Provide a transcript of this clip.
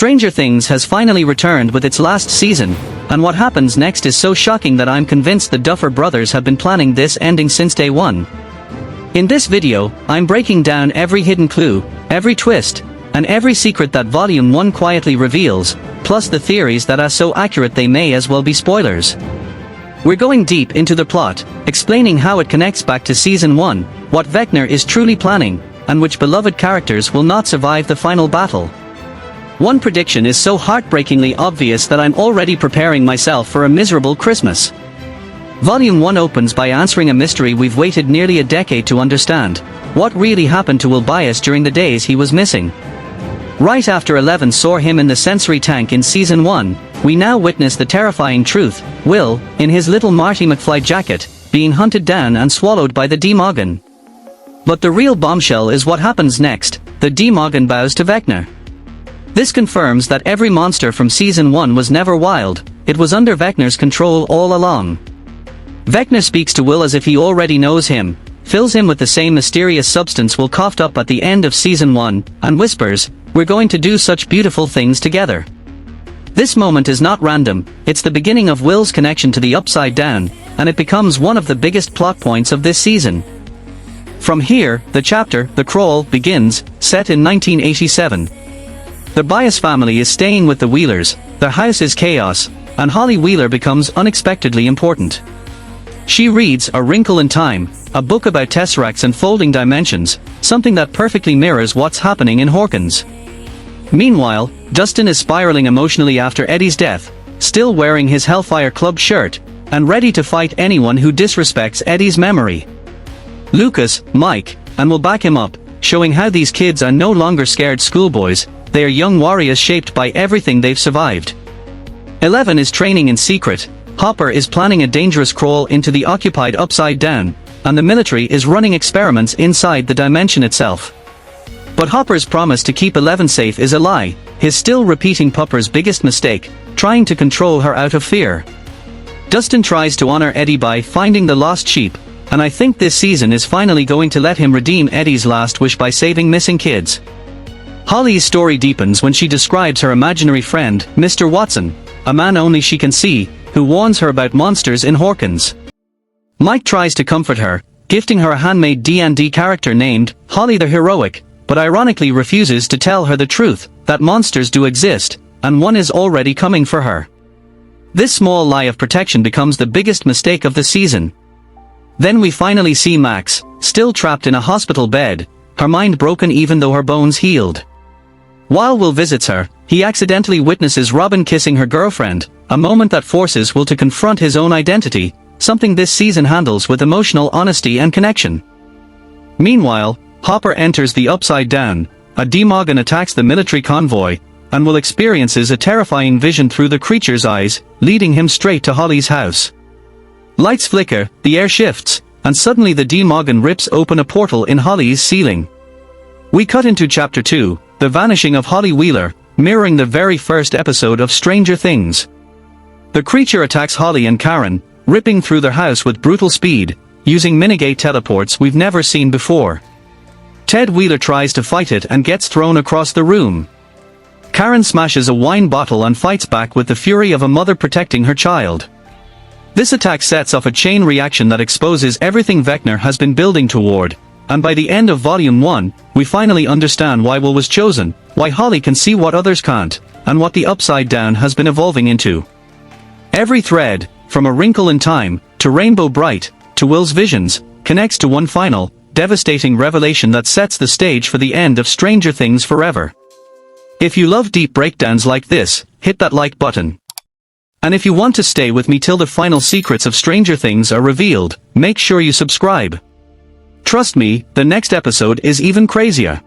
Stranger Things has finally returned with its last season, and what happens next is so shocking that I'm convinced the Duffer brothers have been planning this ending since day one. In this video, I'm breaking down every hidden clue, every twist, and every secret that Volume 1 quietly reveals, plus the theories that are so accurate they may as well be spoilers. We're going deep into the plot, explaining how it connects back to Season 1, what Vecna is truly planning, and which beloved characters will not survive the final battle. One prediction is so heartbreakingly obvious that I'm already preparing myself for a miserable Christmas. Volume 1 opens by answering a mystery we've waited nearly a decade to understand: what really happened to Will Byers during the days he was missing. Right after 11 saw him in the sensory tank in Season 1, we now witness the terrifying truth: Will, in his little Marty McFly jacket, being hunted down and swallowed by the Demogorgon. But the real bombshell is what happens next: the Demogorgon bows to Vecna. This confirms that every monster from Season 1 was never wild, it was under Vecna's control all along. Vecna speaks to Will as if he already knows him, fills him with the same mysterious substance Will coughed up at the end of Season 1, and whispers, "We're going to do such beautiful things together." This moment is not random, it's the beginning of Will's connection to the Upside Down, and it becomes one of the biggest plot points of this season. From here, the chapter, The Crawl, begins, set in 1987. The Byers family is staying with the Wheelers, their house is chaos, and Holly Wheeler becomes unexpectedly important. She reads A Wrinkle in Time, a book about tesseracts and folding dimensions, something that perfectly mirrors what's happening in Hawkins. Meanwhile, Dustin is spiraling emotionally after Eddie's death, still wearing his Hellfire Club shirt, and ready to fight anyone who disrespects Eddie's memory. Lucas, Mike, and will back him up, showing how these kids are no longer scared schoolboys, they are young warriors shaped by everything they've survived. 11 is training in secret, Hopper is planning a dangerous crawl into the occupied Upside Down, and the military is running experiments inside the dimension itself. But Hopper's promise to keep 11 safe is a lie, he's still repeating Pupper's biggest mistake, trying to control her out of fear. Dustin tries to honor Eddie by finding the lost sheep, and I think this season is finally going to let him redeem Eddie's last wish by saving missing kids. Holly's story deepens when she describes her imaginary friend, Mr. Watson, a man only she can see, who warns her about monsters in Hawkins. Mike tries to comfort her, gifting her a handmade D&D character named Holly the Heroic, but ironically refuses to tell her the truth, that monsters do exist, and one is already coming for her. This small lie of protection becomes the biggest mistake of the season. Then we finally see Max, still trapped in a hospital bed, her mind broken even though her bones healed. While Will visits her, he accidentally witnesses Robin kissing her girlfriend, a moment that forces Will to confront his own identity, something this season handles with emotional honesty and connection. Meanwhile, Hopper enters the Upside Down, a Demogorgon attacks the military convoy, and Will experiences a terrifying vision through the creature's eyes, leading him straight to Holly's house. Lights flicker, the air shifts, and suddenly the Demogorgon rips open a portal in Holly's ceiling. We cut into Chapter 2, The Vanishing of Holly Wheeler, mirroring the very first episode of Stranger Things. The creature attacks Holly and Karen, ripping through their house with brutal speed, using minigate teleports we've never seen before. Ted Wheeler tries to fight it and gets thrown across the room. Karen smashes a wine bottle and fights back with the fury of a mother protecting her child. This attack sets off a chain reaction that exposes everything Vecna has been building toward, and by the end of Volume 1, we finally understand why Will was chosen, why Holly can see what others can't, and what the Upside Down has been evolving into. Every thread, from A Wrinkle in Time, to Rainbow Bright, to Will's visions, connects to one final, devastating revelation that sets the stage for the end of Stranger Things forever. If you love deep breakdowns like this, hit that like button. And if you want to stay with me till the final secrets of Stranger Things are revealed, make sure you subscribe. Trust me, the next episode is even crazier.